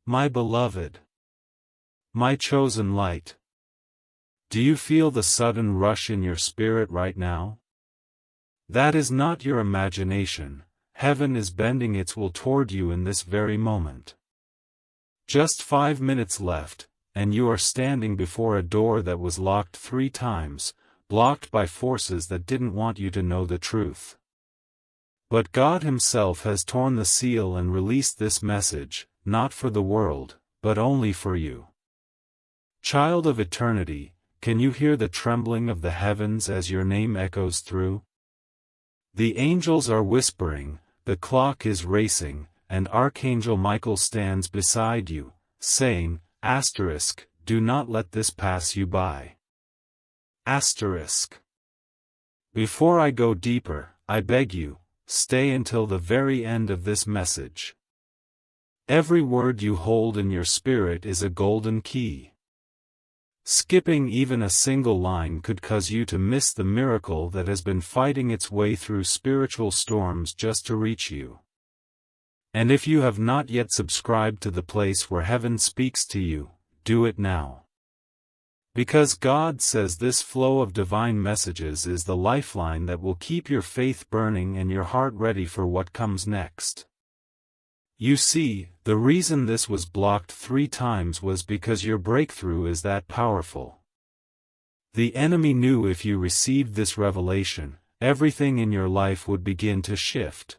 My beloved, my chosen light. Do you feel the sudden rush in your spirit right now? That is not your imagination. Heaven is bending its will toward you in this very moment. Just 5 minutes left, and you are standing before a door that was locked 3 times, blocked by forces that didn't want you to know the truth. But God Himself has torn the seal and released this message, not for the world, but only for you. Child of eternity, can you hear the trembling of the heavens as your name echoes through? The angels are whispering, the clock is racing, and Archangel Michael stands beside you, saying, do not let this pass you by. Before I go deeper, I beg you, stay until the very end of this message. Every word you hold in your spirit is a golden key. Skipping even a single line could cause you to miss the miracle that has been fighting its way through spiritual storms just to reach you. And if you have not yet subscribed to the place where heaven speaks to you, do it now. Because God says this flow of divine messages is the lifeline that will keep your faith burning and your heart ready for what comes next. You see, the reason this was blocked 3 times was because your breakthrough is that powerful. The enemy knew if you received this revelation, everything in your life would begin to shift.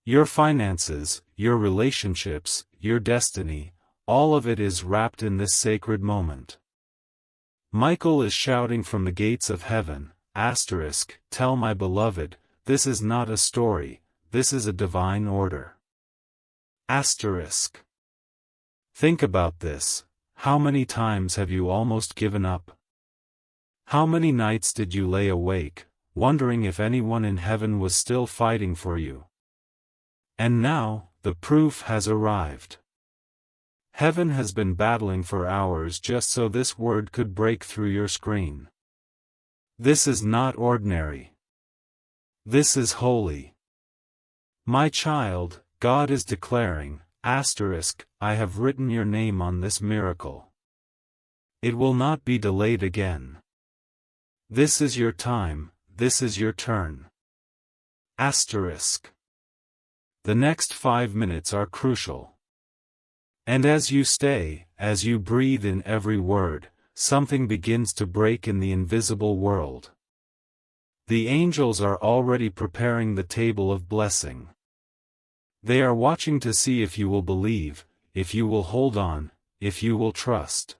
Your finances, your relationships, your destiny, all of it is wrapped in this sacred moment. Michael is shouting from the gates of heaven, tell my beloved, this is not a story, this is a divine order. Think about this, how many times have you almost given up? How many nights did you lay awake, wondering if anyone in heaven was still fighting for you? And now, the proof has arrived. Heaven has been battling for hours just so this word could break through your screen. This is not ordinary. This is holy. My child, God is declaring, I have written your name on this miracle. It will not be delayed again. This is your time, this is your turn. The next 5 minutes are crucial. And as you stay, as you breathe in every word, something begins to break in the invisible world. The angels are already preparing the table of blessing. They are watching to see if you will believe, if you will hold on, if you will trust.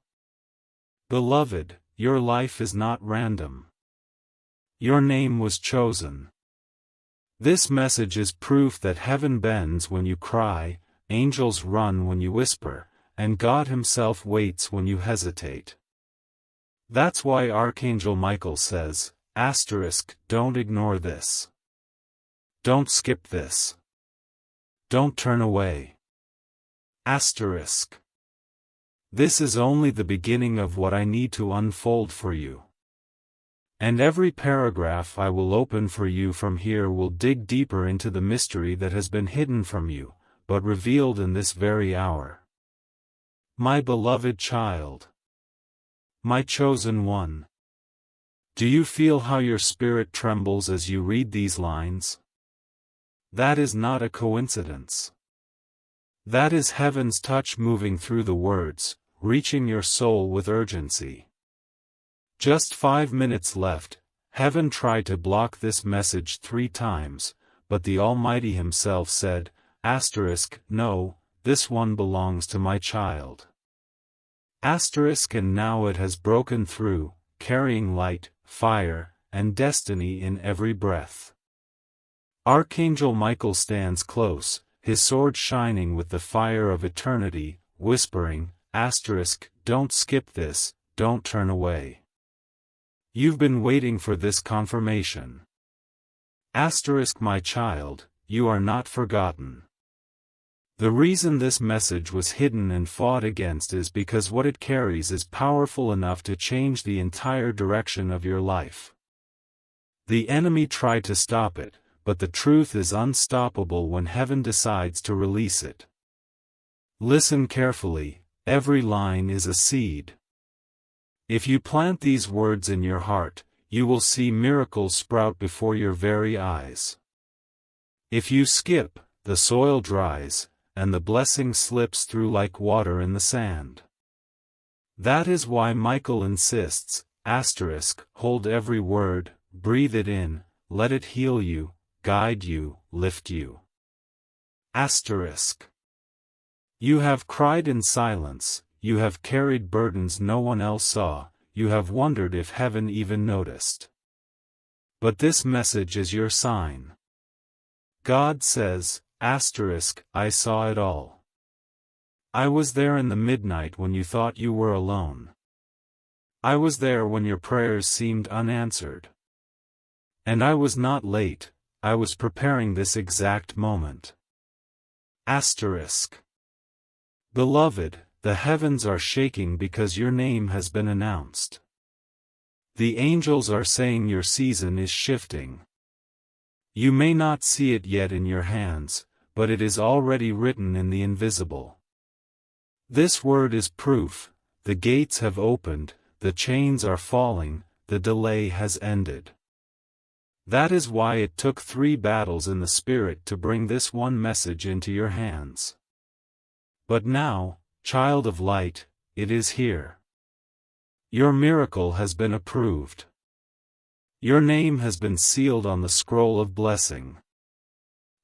Beloved, your life is not random. Your name was chosen. This message is proof that heaven bends when you cry, angels run when you whisper, and God Himself waits when you hesitate. That's why Archangel Michael says, don't ignore this. Don't skip this. Don't turn away. This is only the beginning of what I need to unfold for you. And every paragraph I will open for you from here will dig deeper into the mystery that has been hidden from you, but revealed in this very hour. My beloved child. My chosen one. Do you feel how your spirit trembles as you read these lines? That is not a coincidence. That is heaven's touch moving through the words, reaching your soul with urgency. Just 5 minutes left. Heaven tried to block this message 3 times, but the Almighty Himself said, no, this one belongs to my child. And now it has broken through, carrying light, fire, and destiny in every breath. Archangel Michael stands close, his sword shining with the fire of eternity, whispering, don't skip this, don't turn away. You've been waiting for this confirmation. My child, you are not forgotten. The reason this message was hidden and fought against is because what it carries is powerful enough to change the entire direction of your life. The enemy tried to stop it, but the truth is unstoppable when heaven decides to release it. Listen carefully, every line is a seed. If you plant these words in your heart, you will see miracles sprout before your very eyes. If you skip, the soil dries, and the blessing slips through like water in the sand. That is why Michael insists, hold every word, breathe it in, let it heal you, guide you, lift you. You have cried in silence, you have carried burdens no one else saw, you have wondered if heaven even noticed. But this message is your sign. God says, I saw it all. I was there in the midnight when you thought you were alone. I was there when your prayers seemed unanswered. And I was not late, I was preparing this exact moment. Beloved, the heavens are shaking because your name has been announced. The angels are saying your season is shifting. You may not see it yet in your hands, but it is already written in the invisible. This word is proof, the gates have opened, the chains are falling, the delay has ended. That is why it took 3 battles in the Spirit to bring this one message into your hands. But now, child of light, it is here. Your miracle has been approved. Your name has been sealed on the scroll of blessing.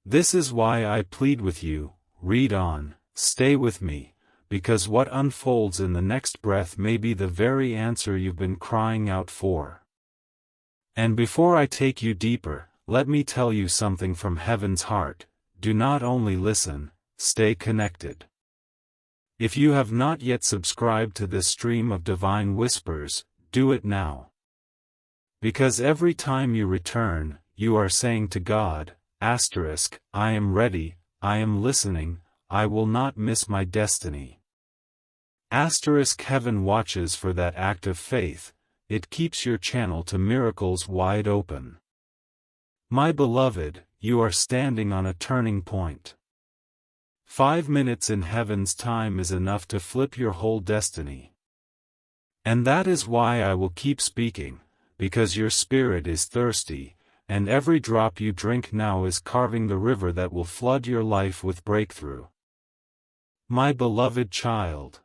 This is why I plead with you, read on, stay with me, because what unfolds in the next breath may be the very answer you've been crying out for. And before I take you deeper, let me tell you something from heaven's heart, do not only listen, stay connected. If you have not yet subscribed to this stream of divine whispers, do it now. Because every time you return, you are saying to God, I am ready, I am listening, I will not miss my destiny. Heaven watches for that act of faith, it keeps your channel to miracles wide open. My beloved, you are standing on a turning point. 5 minutes in heaven's time is enough to flip your whole destiny. And that is why I will keep speaking, because your spirit is thirsty, and every drop you drink now is carving the river that will flood your life with breakthrough. My beloved child,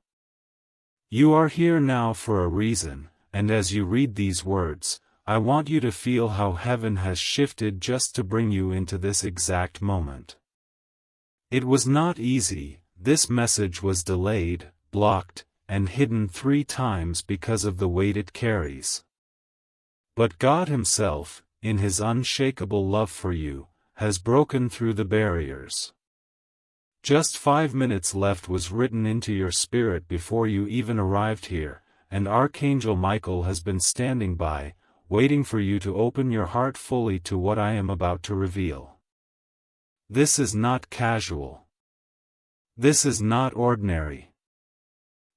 you are here now for a reason, and as you read these words, I want you to feel how heaven has shifted just to bring you into this exact moment. It was not easy, this message was delayed, blocked, and hidden 3 times because of the weight it carries. But God Himself, in His unshakable love for you, has broken through the barriers. Just 5 minutes left was written into your spirit before you even arrived here, and Archangel Michael has been standing by, waiting for you to open your heart fully to what I am about to reveal. This is not casual. This is not ordinary.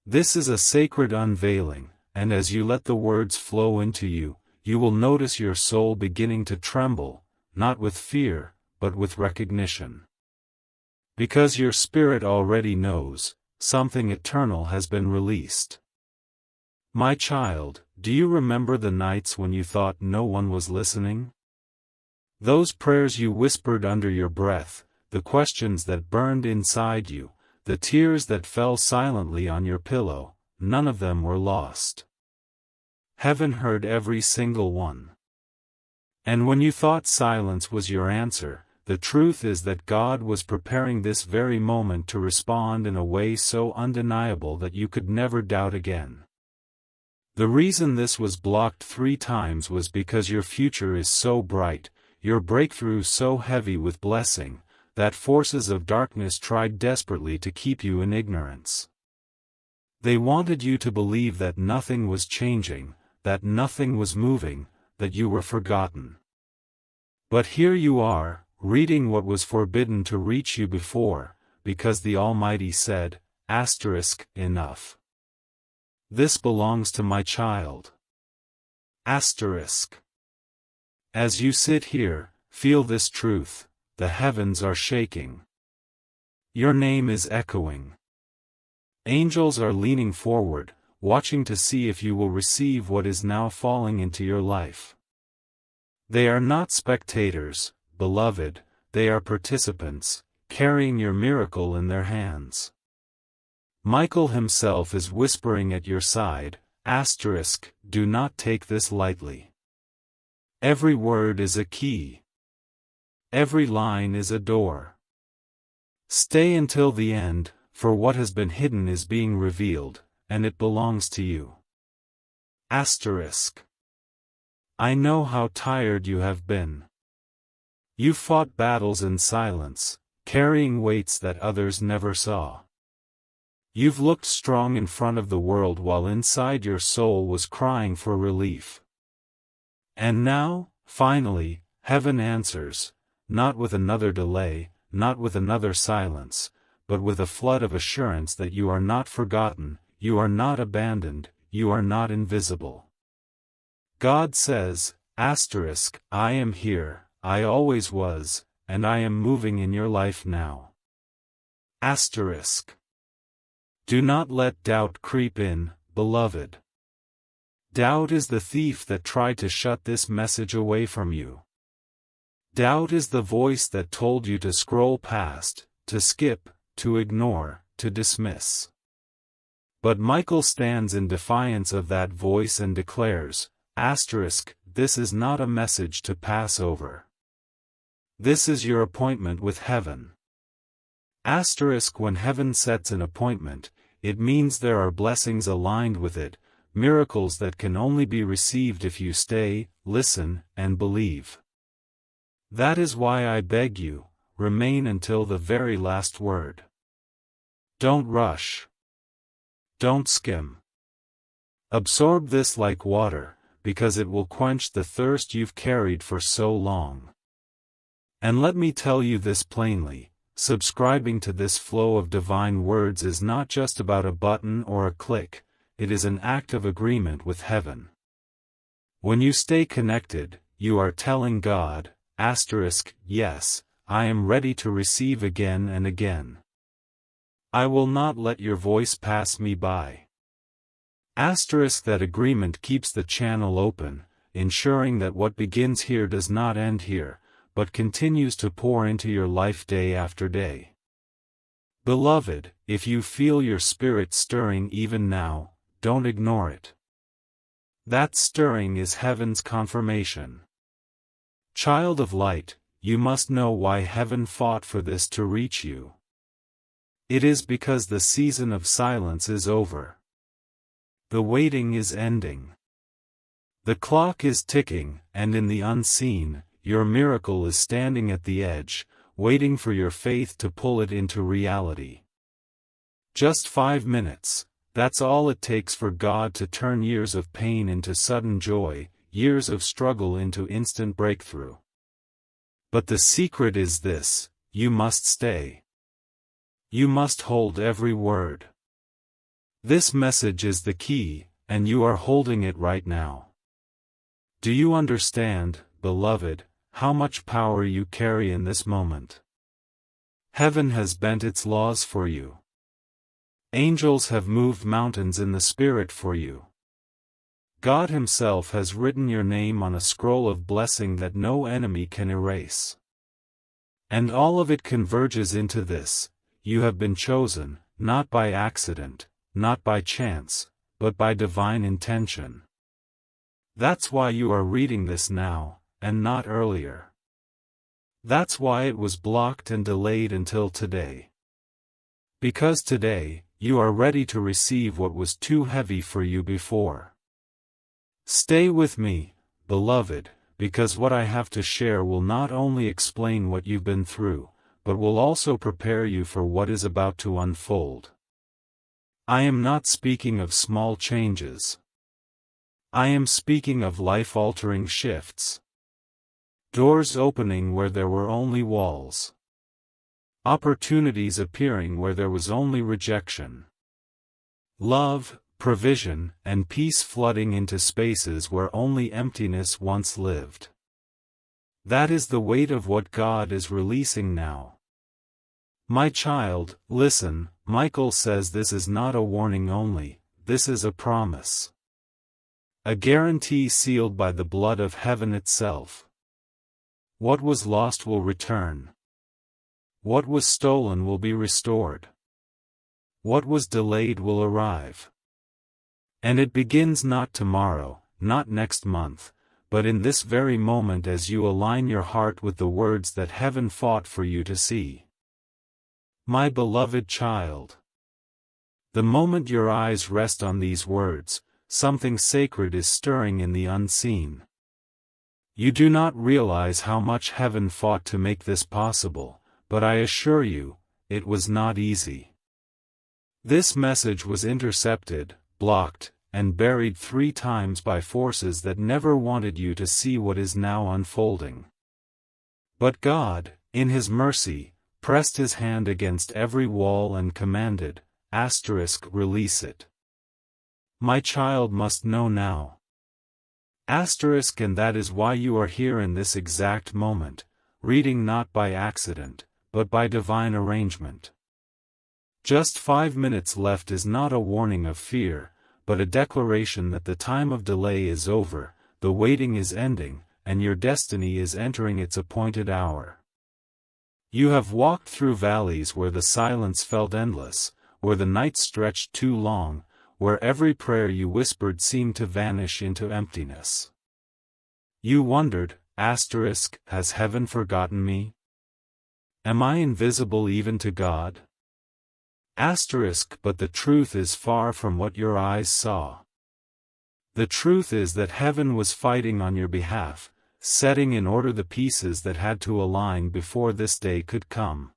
This is a sacred unveiling, and as you let the words flow into you, you will notice your soul beginning to tremble, not with fear, but with recognition. Because your spirit already knows, something eternal has been released. My child, do you remember the nights when you thought no one was listening? Those prayers you whispered under your breath, the questions that burned inside you, the tears that fell silently on your pillow, none of them were lost. Heaven heard every single one. And when you thought silence was your answer, the truth is that God was preparing this very moment to respond in a way so undeniable that you could never doubt again. The reason this was blocked 3 times was because your future is so bright, your breakthrough so heavy with blessing, that forces of darkness tried desperately to keep you in ignorance. They wanted you to believe that nothing was changing, that nothing was moving, that you were forgotten. But here you are, reading what was forbidden to reach you before, because the Almighty said, enough. This belongs to my child. As you sit here, feel this truth, the heavens are shaking. Your name is echoing. Angels are leaning forward, watching to see if you will receive what is now falling into your life. They are not spectators, beloved, they are participants, carrying your miracle in their hands. Michael himself is whispering at your side, do not take this lightly. Every word is a key. Every line is a door. Stay until the end, for what has been hidden is being revealed, and it belongs to you. I know how tired you have been. You fought battles in silence, carrying weights that others never saw. You've looked strong in front of the world while inside your soul was crying for relief. And now, finally, heaven answers, not with another delay, not with another silence, but with a flood of assurance that you are not forgotten, you are not abandoned, you are not invisible. God says, I am here, I always was, and I am moving in your life now. Do not let doubt creep in, beloved. Doubt is the thief that tried to shut this message away from you. Doubt is the voice that told you to scroll past, to skip, to ignore, to dismiss. But Michael stands in defiance of that voice and declares, this is not a message to pass over. This is your appointment with heaven. When heaven sets an appointment, it means there are blessings aligned with it, miracles that can only be received if you stay, listen, and believe. That is why I beg you, remain until the very last word. Don't rush. Don't skim. Absorb this like water, because it will quench the thirst you've carried for so long. And let me tell you this plainly, subscribing to this flow of divine words is not just about a button or a click, it is an act of agreement with heaven. When you stay connected, you are telling God, yes, I am ready to receive again and again. I will not let your voice pass me by. That agreement keeps the channel open, ensuring that what begins here does not end here, but continues to pour into your life day after day. Beloved, if you feel your spirit stirring even now, don't ignore it. That stirring is heaven's confirmation. Child of light, you must know why heaven fought for this to reach you. It is because the season of silence is over. The waiting is ending. The clock is ticking, and in the unseen, your miracle is standing at the edge, waiting for your faith to pull it into reality. Just 5 minutes, that's all it takes for God to turn years of pain into sudden joy, years of struggle into instant breakthrough. But the secret is this: you must stay. You must hold every word. This message is the key, and you are holding it right now. Do you understand, beloved, how much power you carry in this moment? Heaven has bent its laws for you. Angels have moved mountains in the spirit for you. God Himself has written your name on a scroll of blessing that no enemy can erase. And all of it converges into this: you have been chosen, not by accident, not by chance, but by divine intention. That's why you are reading this now, and not earlier. That's why it was blocked and delayed until today. Because today, you are ready to receive what was too heavy for you before. Stay with me, beloved, because what I have to share will not only explain what you've been through, but will also prepare you for what is about to unfold. I am not speaking of small changes. I am speaking of life-altering shifts. Doors opening where there were only walls. Opportunities appearing where there was only rejection. Love, provision, and peace flooding into spaces where only emptiness once lived. That is the weight of what God is releasing now. My child, listen, Michael says this is not a warning only, this is a promise. A guarantee sealed by the blood of heaven itself. What was lost will return. What was stolen will be restored. What was delayed will arrive. And it begins not tomorrow, not next month, but in this very moment as you align your heart with the words that heaven fought for you to see. My beloved child. The moment your eyes rest on these words, something sacred is stirring in the unseen. You do not realize how much heaven fought to make this possible, but I assure you, it was not easy. This message was intercepted, blocked, and buried 3 times by forces that never wanted you to see what is now unfolding. But God, in His mercy, pressed His hand against every wall and commanded, release it. My child must know now. And that is why you are here in this exact moment, reading not by accident, but by divine arrangement. Just 5 minutes left is not a warning of fear, but a declaration that the time of delay is over, the waiting is ending, and your destiny is entering its appointed hour. You have walked through valleys where the silence felt endless, where the night stretched too long, where every prayer you whispered seemed to vanish into emptiness. You wondered, has heaven forgotten me? Am I invisible even to God? But the truth is far from what your eyes saw. The truth is that heaven was fighting on your behalf, setting in order the pieces that had to align before this day could come.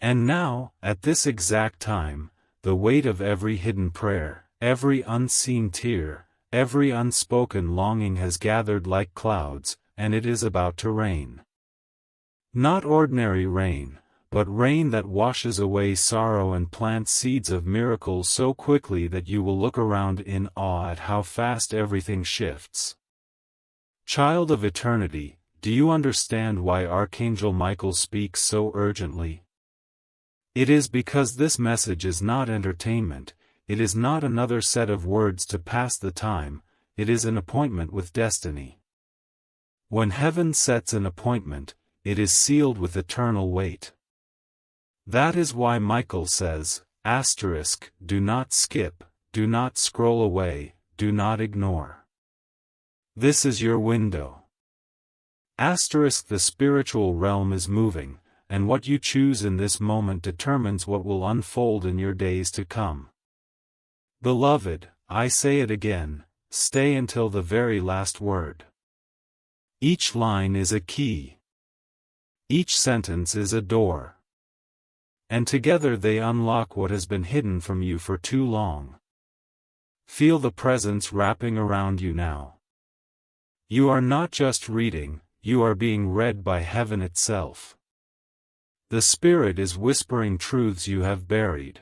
And now, at this exact time, the weight of every hidden prayer, every unseen tear, every unspoken longing has gathered like clouds, and it is about to rain. Not ordinary rain, but rain that washes away sorrow and plants seeds of miracles so quickly that you will look around in awe at how fast everything shifts. Child of eternity, do you understand why Archangel Michael speaks so urgently? It is because this message is not entertainment, it is not another set of words to pass the time, it is an appointment with destiny. When heaven sets an appointment, it is sealed with eternal weight. That is why Michael says, do not skip, do not scroll away, do not ignore. This is your window. The spiritual realm is moving, and what you choose in this moment determines what will unfold in your days to come. Beloved, I say it again, stay until the very last word. Each line is a key. Each sentence is a door. And together they unlock what has been hidden from you for too long. Feel the presence wrapping around you now. You are not just reading, you are being read by heaven itself. The Spirit is whispering truths you have buried.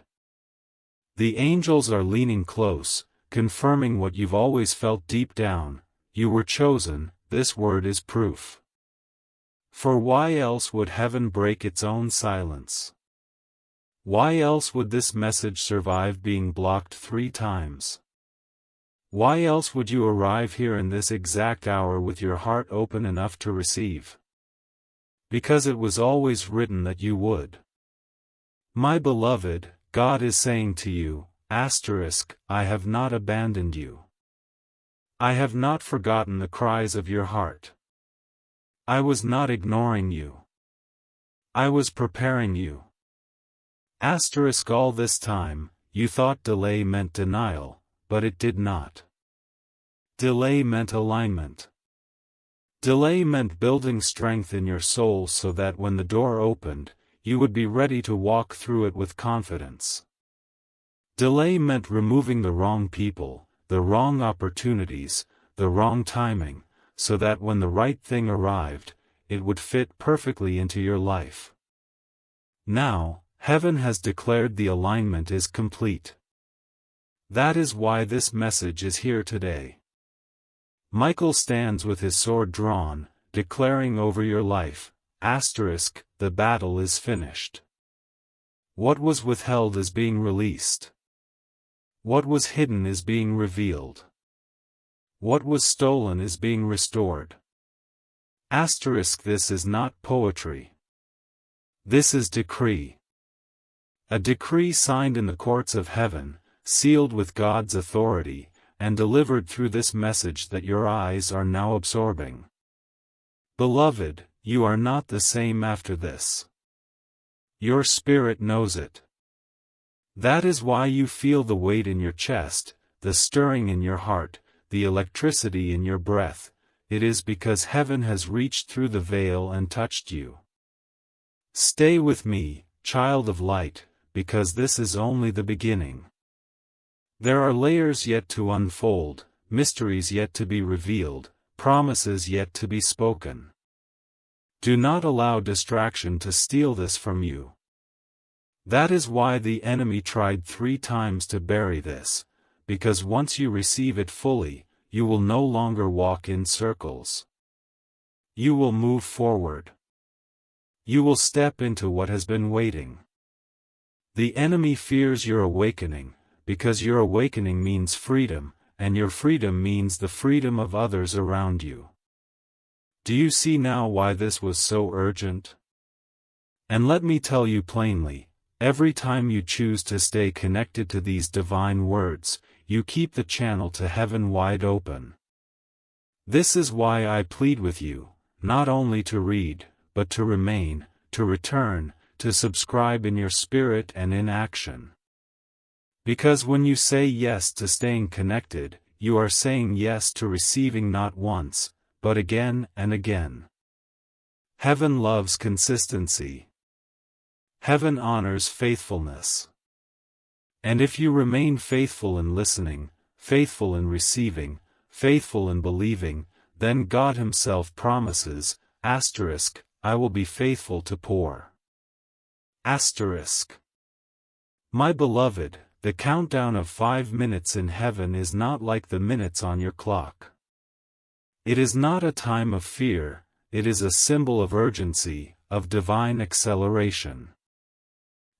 The angels are leaning close, confirming what you've always felt deep down, you were chosen, this word is proof. For why else would heaven break its own silence? Why else would this message survive being blocked 3 times? Why else would you arrive here in this exact hour with your heart open enough to receive? Because it was always written that you would. My beloved, God is saying to you, I have not abandoned you. I have not forgotten the cries of your heart. I was not ignoring you. I was preparing you. All this time, you thought delay meant denial, but it did not. Delay meant alignment. Delay meant building strength in your soul so that when the door opened, you would be ready to walk through it with confidence. Delay meant removing the wrong people, the wrong opportunities, the wrong timing, so that when the right thing arrived, it would fit perfectly into your life. Now, heaven has declared the alignment is complete. That is why this message is here today. Michael stands with his sword drawn, declaring over your life, the battle is finished. What was withheld is being released. What was hidden is being revealed. What was stolen is being restored. This is not poetry. This is decree. A decree signed in the courts of heaven, sealed with God's authority, and delivered through this message that your eyes are now absorbing. Beloved, you are not the same after this. Your spirit knows it. That is why you feel the weight in your chest, the stirring in your heart, the electricity in your breath. It is because heaven has reached through the veil and touched you. Stay with me, child of light, because this is only the beginning. There are layers yet to unfold, mysteries yet to be revealed, promises yet to be spoken. Do not allow distraction to steal this from you. That is why the enemy tried 3 times to bury this, because once you receive it fully, you will no longer walk in circles. You will move forward. You will step into what has been waiting. The enemy fears your awakening, because your awakening means freedom, and your freedom means the freedom of others around you. Do you see now why this was so urgent? And let me tell you plainly, every time you choose to stay connected to these divine words, you keep the channel to heaven wide open. This is why I plead with you, not only to read, but to remain, to return, to subscribe in your spirit and in action. Because when you say yes to staying connected, you are saying yes to receiving not once, but again and again. Heaven loves consistency. Heaven honors faithfulness. And if you remain faithful in listening, faithful in receiving, faithful in believing, then God Himself promises, I will be faithful to pour. My beloved, the countdown of 5 minutes in heaven is not like the minutes on your clock. It is not a time of fear, it is a symbol of urgency, of divine acceleration.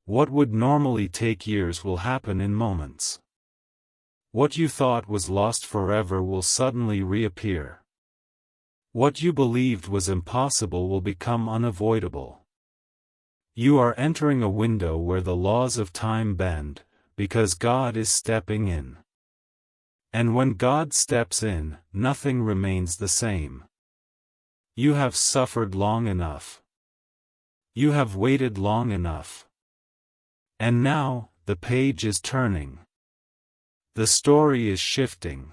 What would normally take years will happen in moments. What you thought was lost forever will suddenly reappear. What you believed was impossible will become unavoidable. You are entering a window where the laws of time bend, because God is stepping in. And when God steps in, nothing remains the same. You have suffered long enough. You have waited long enough. And now, the page is turning. The story is shifting.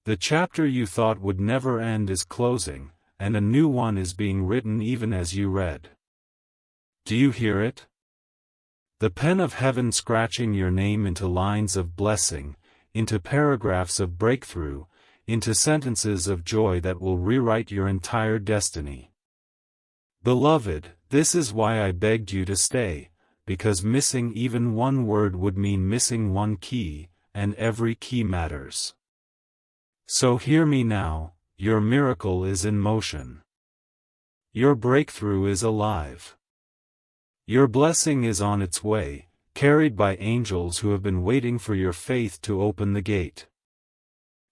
The chapter you thought would never end is closing, and a new one is being written even as you read. Do you hear it? The pen of heaven scratching your name into lines of blessing, into paragraphs of breakthrough, into sentences of joy that will rewrite your entire destiny. Beloved, this is why I begged you to stay, because missing even one word would mean missing one key, and every key matters. So hear me now, your miracle is in motion. Your breakthrough is alive. Your blessing is on its way, carried by angels who have been waiting for your faith to open the gate.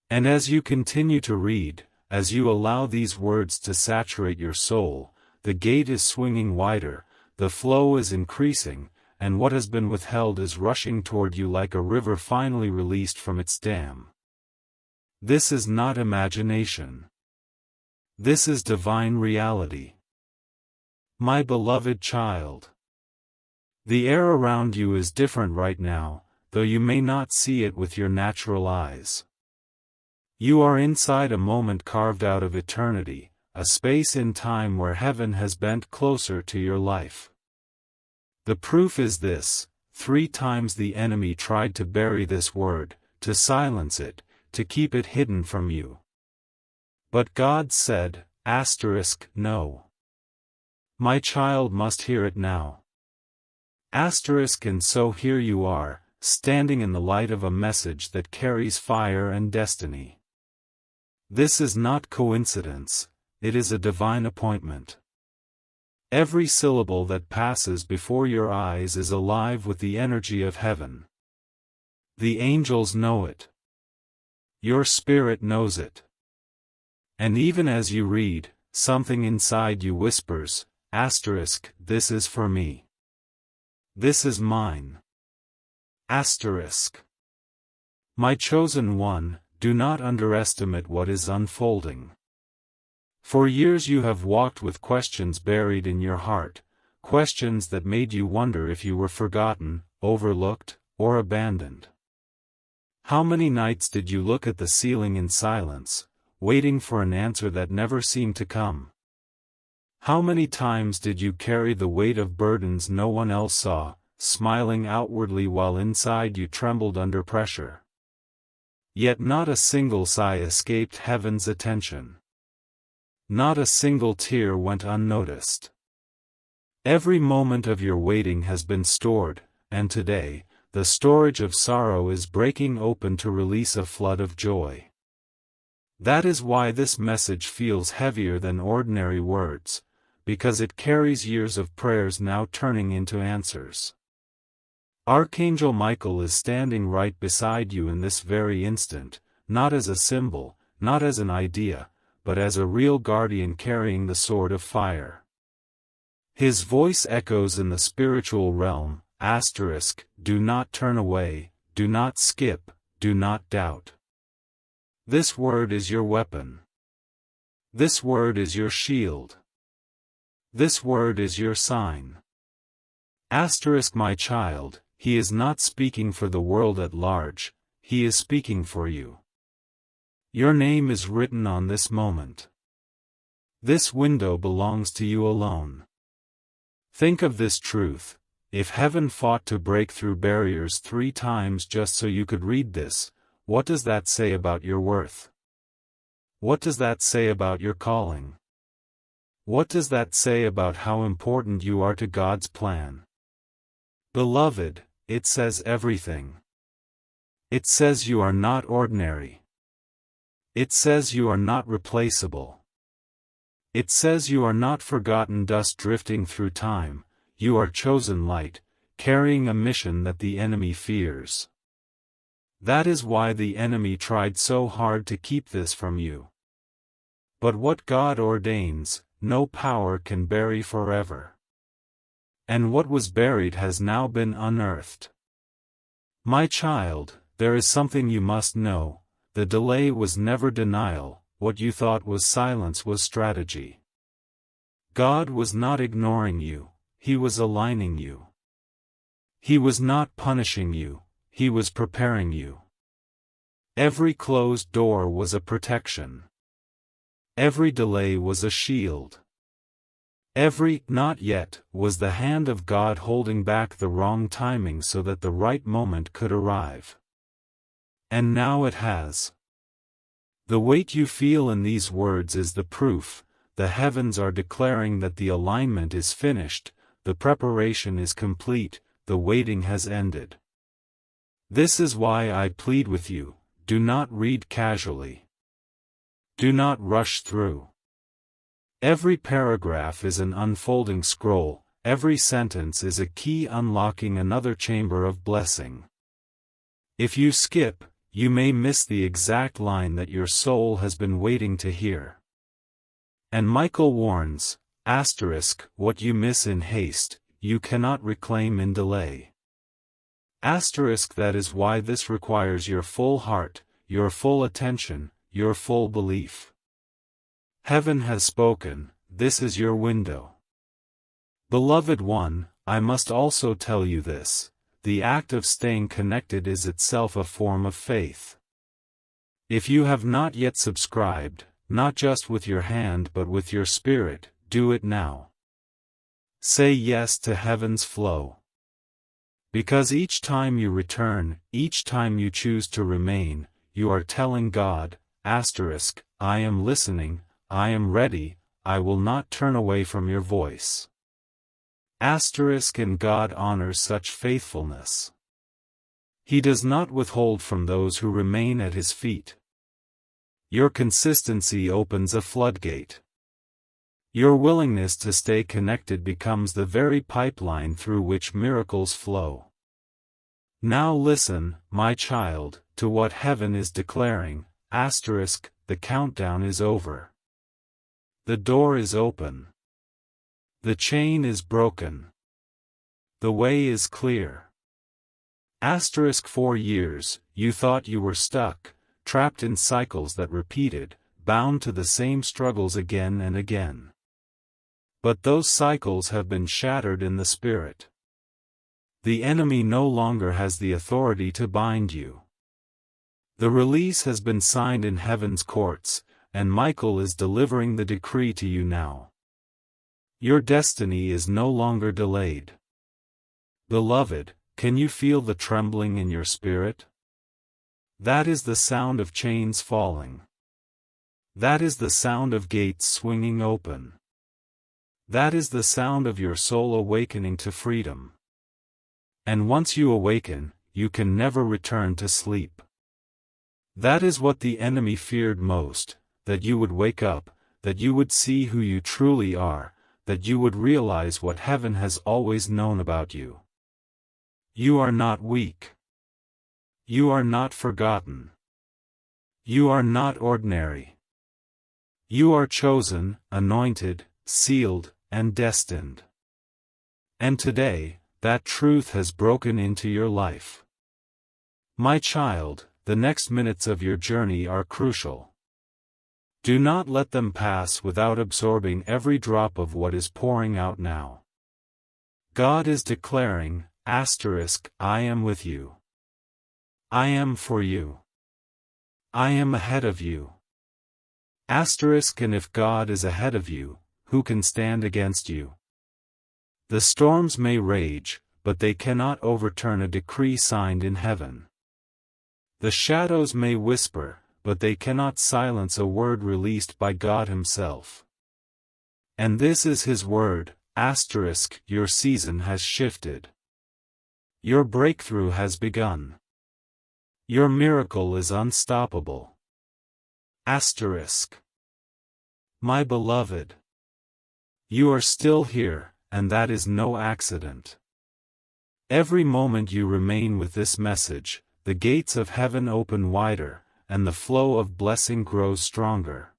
And as you continue to read, as you allow these words to saturate your soul, the gate is swinging wider, the flow is increasing, and what has been withheld is rushing toward you like a river finally released from its dam. This is not imagination. This is divine reality. My beloved child. The air around you is different right now, though you may not see it with your natural eyes. You are inside a moment carved out of eternity, a space in time where heaven has bent closer to your life. The proof is this: 3 times the enemy tried to bury this word, to silence it, to keep it hidden from you. But God said, no. My child must hear it now. And so here you are, standing in the light of a message that carries fire and destiny. This is not coincidence, it is a divine appointment. Every syllable that passes before your eyes is alive with the energy of heaven. The angels know it. Your spirit knows it. And even as you read, something inside you whispers, asterisk, this is for me. This is mine. Asterisk. My chosen one, do not underestimate what is unfolding. For years you have walked with questions buried in your heart, questions that made you wonder if you were forgotten, overlooked, or abandoned. How many nights did you look at the ceiling in silence, waiting for an answer that never seemed to come? How many times did you carry the weight of burdens no one else saw, smiling outwardly while inside you trembled under pressure? Yet not a single sigh escaped heaven's attention. Not a single tear went unnoticed. Every moment of your waiting has been stored, and today, the storage of sorrow is breaking open to release a flood of joy. That is why this message feels heavier than ordinary words, because it carries years of prayers now turning into answers. Archangel Michael is standing right beside you in this very instant, not as a symbol, not as an idea, but as a real guardian carrying the sword of fire. His voice echoes in the spiritual realm, asterisk, do not turn away, do not skip, do not doubt. This word is your weapon. This word is your shield. This word is your sign. Asterisk, my child, he is not speaking for the world at large, he is speaking for you. Your name is written on this moment. This window belongs to you alone. Think of this truth: if heaven fought to break through barriers 3 times just so you could read this, what does that say about your worth? What does that say about your calling? What does that say about how important you are to God's plan? Beloved, it says everything. It says you are not ordinary. It says you are not replaceable. It says you are not forgotten dust drifting through time, you are chosen light, carrying a mission that the enemy fears. That is why the enemy tried so hard to keep this from you. But what God ordains, no power can bury forever. And what was buried has now been unearthed. My child, there is something you must know: the delay was never denial, what you thought was silence was strategy. God was not ignoring you, He was aligning you. He was not punishing you, He was preparing you. Every closed door was a protection. Every delay was a shield. Every "not yet" was the hand of God holding back the wrong timing so that the right moment could arrive. And now it has. The weight you feel in these words is the proof. The heavens are declaring that the alignment is finished, the preparation is complete, the waiting has ended. This is why I plead with you: do not read casually. Do not rush through. Every paragraph is an unfolding scroll, every sentence is a key unlocking another chamber of blessing. If you skip, you may miss the exact line that your soul has been waiting to hear. And Michael warns, asterisk, what you miss in haste, you cannot reclaim in delay. Asterisk, that is why this requires your full heart, your full attention, your full belief. Heaven has spoken, this is your window. Beloved one, I must also tell you this: the act of staying connected is itself a form of faith. If you have not yet subscribed, not just with your hand but with your spirit, do it now. Say yes to heaven's flow. Because each time you return, each time you choose to remain, you are telling God, asterisk, I am listening, I am ready, I will not turn away from your voice. Asterisk, and God honors such faithfulness. He does not withhold from those who remain at His feet. Your consistency opens a floodgate. Your willingness to stay connected becomes the very pipeline through which miracles flow. Now listen, my child, to what heaven is declaring, the countdown is over. The door is open. The chain is broken. The way is clear. 4 years, you thought you were stuck, trapped in cycles that repeated, bound to the same struggles again and again. But those cycles have been shattered in the spirit. The enemy no longer has the authority to bind you. The release has been signed in heaven's courts, and Michael is delivering the decree to you now. Your destiny is no longer delayed. Beloved, can you feel the trembling in your spirit? That is the sound of chains falling. That is the sound of gates swinging open. That is the sound of your soul awakening to freedom. And once you awaken, you can never return to sleep. That is what the enemy feared most, that you would wake up, that you would see who you truly are, that you would realize what heaven has always known about you. You are not weak. You are not forgotten. You are not ordinary. You are chosen, anointed, sealed, and destined. And today, that truth has broken into your life. My child, the next minutes of your journey are crucial. Do not let them pass without absorbing every drop of what is pouring out now. God is declaring, I am with you. I am for you. I am ahead of you. And if God is ahead of you, who can stand against you? The storms may rage, but they cannot overturn a decree signed in heaven. The shadows may whisper, but they cannot silence a word released by God Himself. And this is His word, your season has shifted. Your breakthrough has begun. Your miracle is unstoppable. My beloved, you are still here, and that is no accident. Every moment you remain with this message, the gates of heaven open wider, and the flow of blessing grows stronger.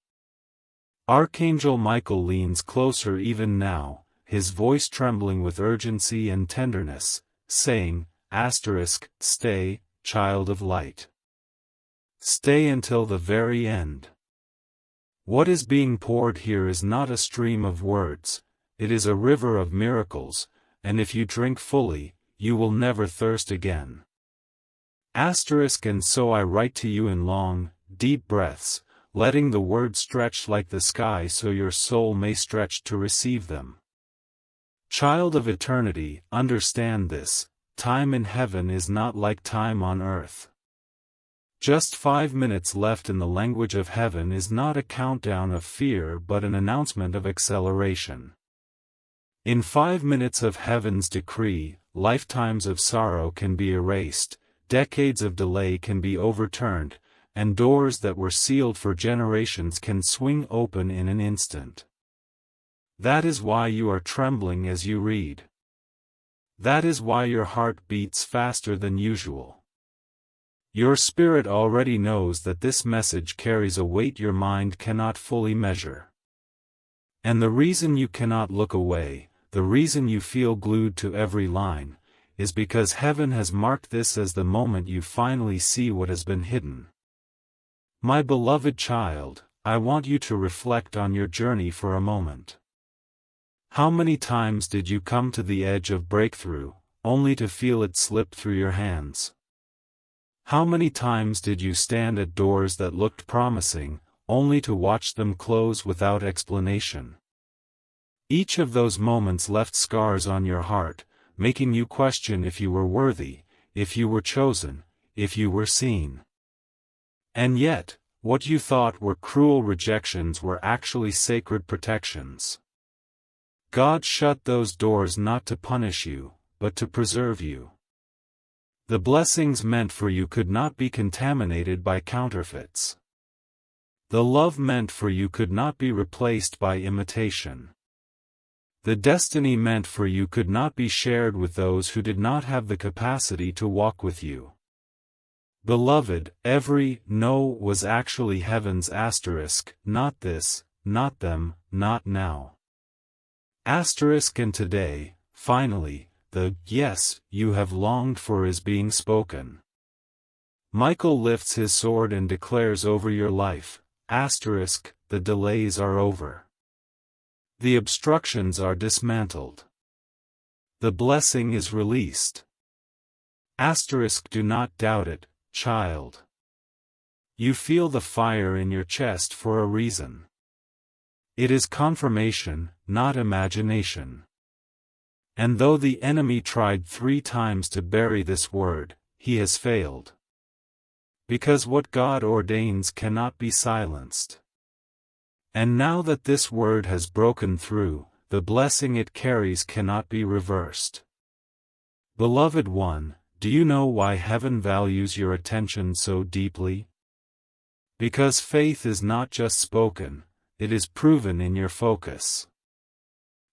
Archangel Michael leans closer even now, his voice trembling with urgency and tenderness, saying, stay, child of light. Stay until the very end. What is being poured here is not a stream of words, it is a river of miracles, and if you drink fully, you will never thirst again. And so I write to you in long, deep breaths, letting the words stretch like the sky so your soul may stretch to receive them. Child of eternity, understand this, time in heaven is not like time on earth. Just 5 minutes left in the language of heaven is not a countdown of fear but an announcement of acceleration. In 5 minutes of heaven's decree, lifetimes of sorrow can be erased, decades of delay can be overturned, and doors that were sealed for generations can swing open in an instant. That is why you are trembling as you read. That is why your heart beats faster than usual. Your spirit already knows that this message carries a weight your mind cannot fully measure. And the reason you cannot look away, the reason you feel glued to every line, is because heaven has marked this as the moment you finally see what has been hidden. My beloved child, I want you to reflect on your journey for a moment. How many times did you come to the edge of breakthrough, only to feel it slip through your hands? How many times did you stand at doors that looked promising, only to watch them close without explanation? Each of those moments left scars on your heart, making you question if you were worthy, if you were chosen, if you were seen. And yet, what you thought were cruel rejections were actually sacred protections. God shut those doors not to punish you, but to preserve you. The blessings meant for you could not be contaminated by counterfeits. The love meant for you could not be replaced by imitation. The destiny meant for you could not be shared with those who did not have the capacity to walk with you. Beloved, every no was actually heaven's asterisk, not this, not them, not now. Asterisk, and today, finally, the yes you have longed for is being spoken. Michael lifts his sword and declares over your life, asterisk, the delays are over. The obstructions are dismantled. The blessing is released. Asterisk, do not doubt it, child. You feel the fire in your chest for a reason. It is confirmation, not imagination. And though the enemy tried 3 times to bury this word, he has failed. Because what God ordains cannot be silenced. And now that this word has broken through, the blessing it carries cannot be reversed. Beloved one, do you know why heaven values your attention so deeply? Because faith is not just spoken, it is proven in your focus.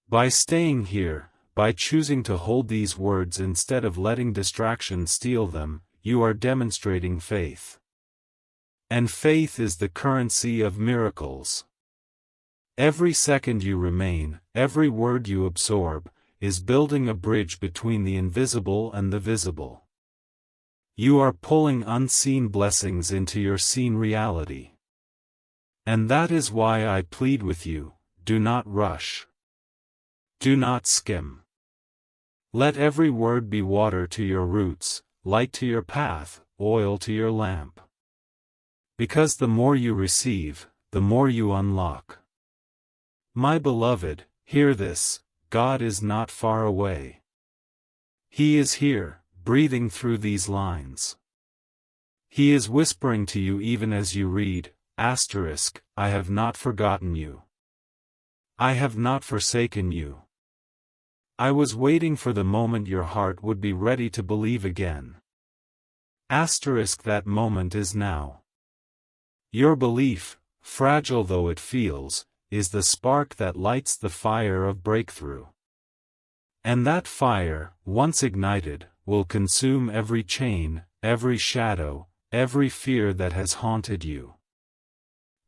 By staying here, by choosing to hold these words instead of letting distraction steal them, you are demonstrating faith. And faith is the currency of miracles. Every second you remain, every word you absorb, is building a bridge between the invisible and the visible. You are pulling unseen blessings into your seen reality. And that is why I plead with you, do not rush. Do not skim. Let every word be water to your roots, light to your path, oil to your lamp. Because the more you receive, the more you unlock. My beloved, hear this, God is not far away. He is here, breathing through these lines. He is whispering to you even as you read, asterisk, I have not forgotten you. I have not forsaken you. I was waiting for the moment your heart would be ready to believe again. Asterisk, that moment is now. Your belief, fragile though it feels, is the spark that lights the fire of breakthrough. And that fire, once ignited, will consume every chain, every shadow, every fear that has haunted you.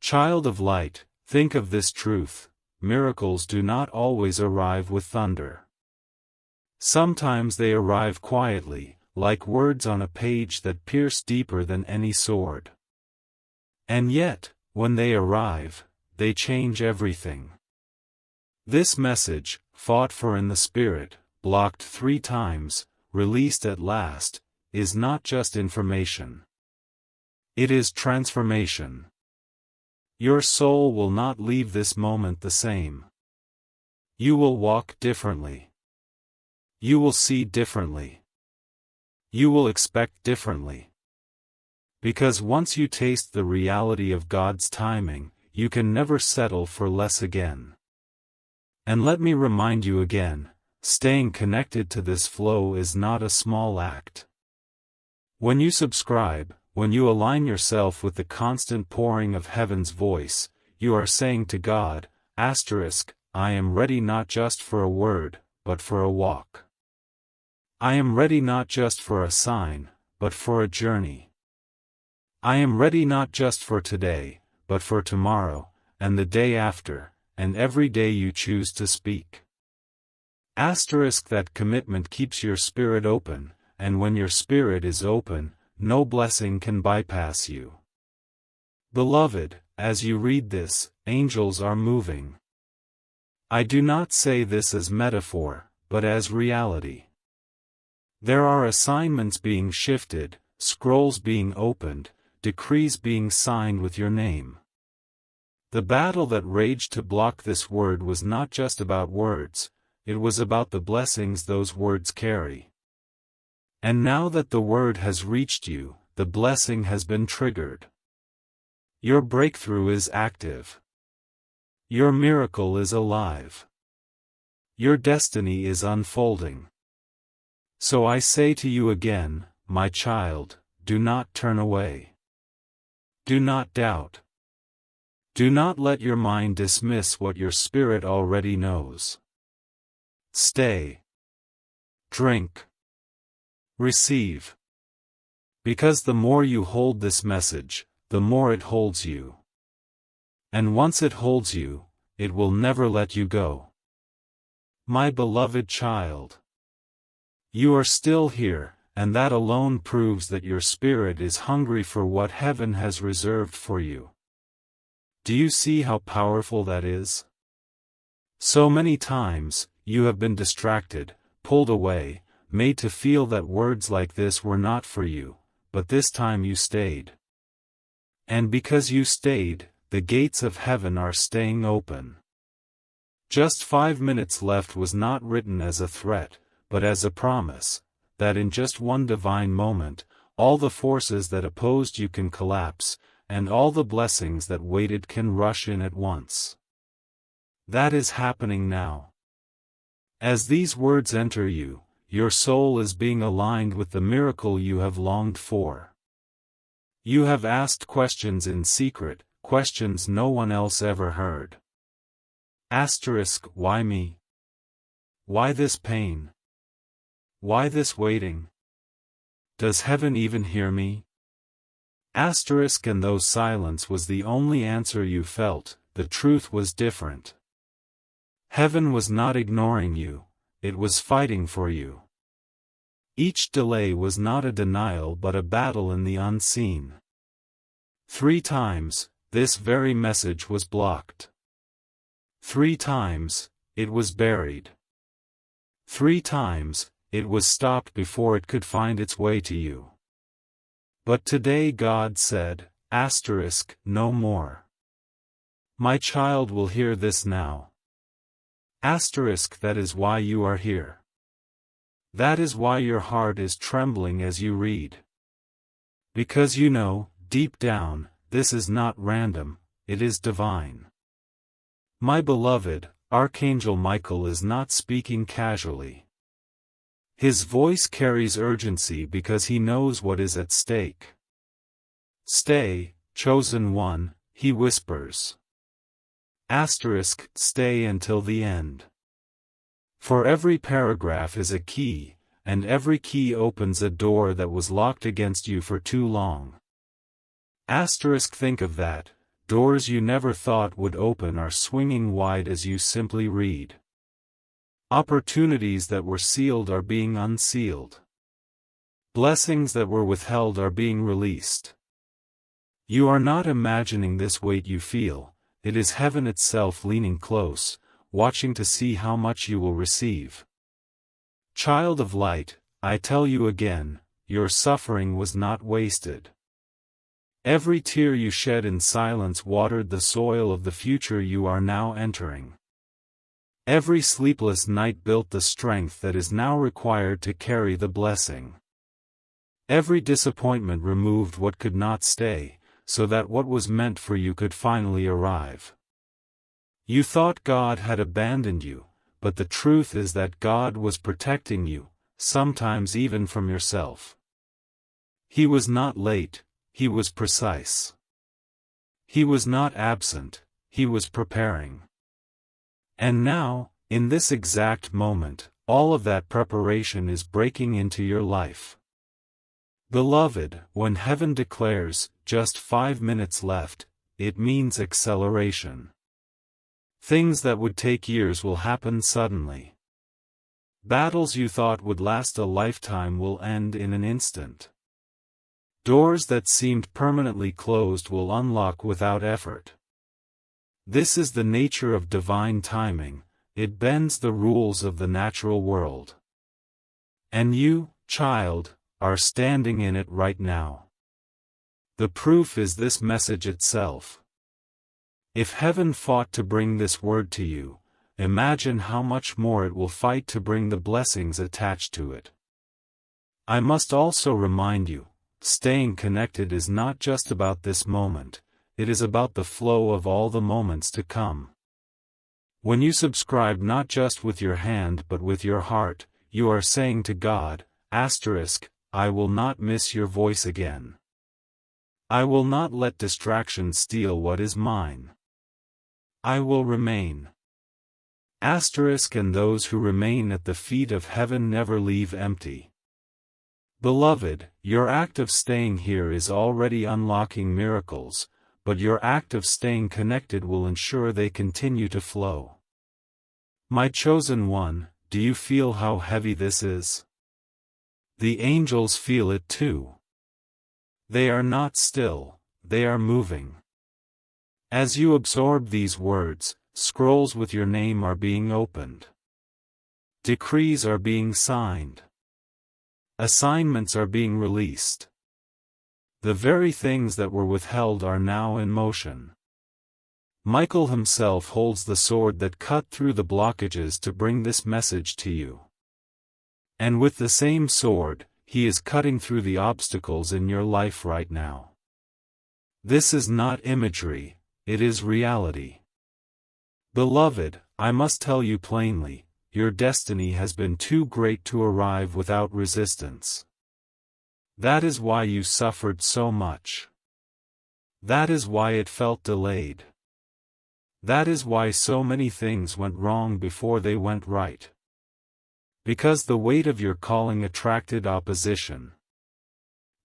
Child of light, think of this truth, miracles do not always arrive with thunder. Sometimes they arrive quietly, like words on a page that pierce deeper than any sword. And yet, when they arrive, they change everything. This message, fought for in the Spirit, blocked 3 times, released at last, is not just information. It is transformation. Your soul will not leave this moment the same. You will walk differently. You will see differently. You will expect differently. Because once you taste the reality of God's timing, you can never settle for less again. And let me remind you again, staying connected to this flow is not a small act. When you subscribe, when you align yourself with the constant pouring of heaven's voice, you are saying to God, asterisk, I am ready not just for a word, but for a walk. I am ready not just for a sign, but for a journey. I am ready not just for today, but for tomorrow, and the day after, and every day you choose to speak. Asterisk, that commitment keeps your spirit open, and when your spirit is open, no blessing can bypass you. Beloved, as you read this, angels are moving. I do not say this as metaphor, but as reality. There are assignments being shifted, scrolls being opened, decrees being signed with your name. The battle that raged to block this word was not just about words, it was about the blessings those words carry. And now that the word has reached you, the blessing has been triggered. Your breakthrough is active. Your miracle is alive. Your destiny is unfolding. So I say to you again, my child, do not turn away. Do not doubt. Do not let your mind dismiss what your spirit already knows. Stay. Drink. Receive. Because the more you hold this message, the more it holds you. And once it holds you, it will never let you go. My beloved child. You are still here, and that alone proves that your spirit is hungry for what heaven has reserved for you. Do you see how powerful that is? So many times, you have been distracted, pulled away, made to feel that words like this were not for you, but this time you stayed. And because you stayed, the gates of heaven are staying open. Just 5 minutes left was not written as a threat, but as a promise, that in just one divine moment, all the forces that opposed you can collapse, and all the blessings that waited can rush in at once. That is happening now. As these words enter you, your soul is being aligned with the miracle you have longed for. You have asked questions in secret, questions no one else ever heard. Why me? Why this pain? Why this waiting? Does heaven even hear me? And though silence was the only answer you felt, the truth was different. Heaven was not ignoring you, it was fighting for you. Each delay was not a denial but a battle in the unseen. 3 times, this very message was blocked. 3 times, it was buried. 3 times, it was stopped before it could find its way to you. But today God said, no more. My child will hear this now. That is why you are here. That is why your heart is trembling as you read. Because you know, deep down, this is not random, it is divine. My beloved, Archangel Michael is not speaking casually. His voice carries urgency because he knows what is at stake. Stay, chosen one, he whispers. Stay until the end. For every paragraph is a key, and every key opens a door that was locked against you for too long. Think of that, doors you never thought would open are swinging wide as you simply read. Opportunities that were sealed are being unsealed. Blessings that were withheld are being released. You are not imagining this weight you feel, it is heaven itself leaning close, watching to see how much you will receive. Child of light, I tell you again, your suffering was not wasted. Every tear you shed in silence watered the soil of the future you are now entering. Every sleepless night built the strength that is now required to carry the blessing. Every disappointment removed what could not stay, so that what was meant for you could finally arrive. You thought God had abandoned you, but the truth is that God was protecting you, sometimes even from yourself. He was not late, he was precise. He was not absent, he was preparing. And now, in this exact moment, all of that preparation is breaking into your life. Beloved, when heaven declares, just 5 minutes left, it means acceleration. Things that would take years will happen suddenly. Battles you thought would last a lifetime will end in an instant. Doors that seemed permanently closed will unlock without effort. This is the nature of divine timing, it bends the rules of the natural world. And you, child, are standing in it right now. The proof is this message itself. If heaven fought to bring this word to you, imagine how much more it will fight to bring the blessings attached to it. I must also remind you, staying connected is not just about this moment, it is about the flow of all the moments to come. When you subscribe not just with your hand but with your heart, you are saying to God, I will not miss your voice again. I will not let distraction steal what is mine. I will remain. Asterisk and those who remain at the feet of heaven never leave empty. Beloved, your act of staying here is already unlocking miracles, but your act of staying connected will ensure they continue to flow. My chosen one, do you feel how heavy this is? The angels feel it too. They are not still, they are moving. As you absorb these words, scrolls with your name are being opened. Decrees are being signed. Assignments are being released. The very things that were withheld are now in motion. Michael himself holds the sword that cut through the blockages to bring this message to you. And with the same sword, he is cutting through the obstacles in your life right now. This is not imagery, it is reality. Beloved, I must tell you plainly, your destiny has been too great to arrive without resistance. That is why you suffered so much. That is why it felt delayed. That is why so many things went wrong before they went right. Because the weight of your calling attracted opposition.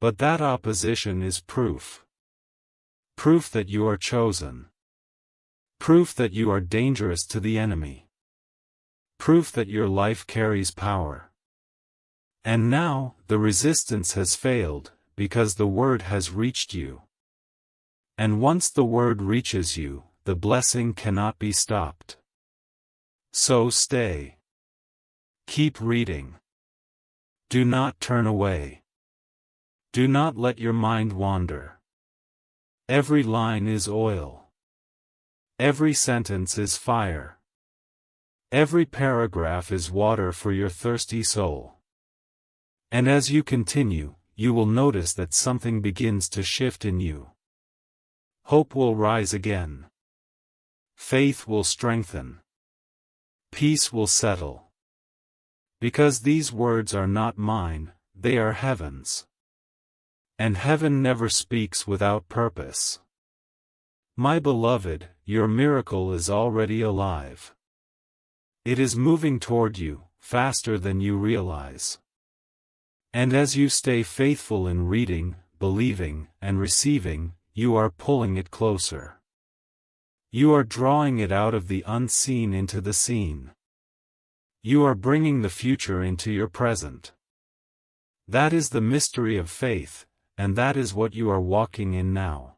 But that opposition is proof. Proof that you are chosen. Proof that you are dangerous to the enemy. Proof that your life carries power. And now, the resistance has failed, because the word has reached you. And once the word reaches you, the blessing cannot be stopped. So stay. Keep reading. Do not turn away. Do not let your mind wander. Every line is oil. Every sentence is fire. Every paragraph is water for your thirsty soul. And as you continue, you will notice that something begins to shift in you. Hope will rise again. Faith will strengthen. Peace will settle. Because these words are not mine, they are heaven's. And heaven never speaks without purpose. My beloved, your miracle is already alive. It is moving toward you, faster than you realize. And as you stay faithful in reading, believing, and receiving, you are pulling it closer. You are drawing it out of the unseen into the seen. You are bringing the future into your present. That is the mystery of faith, and that is what you are walking in now.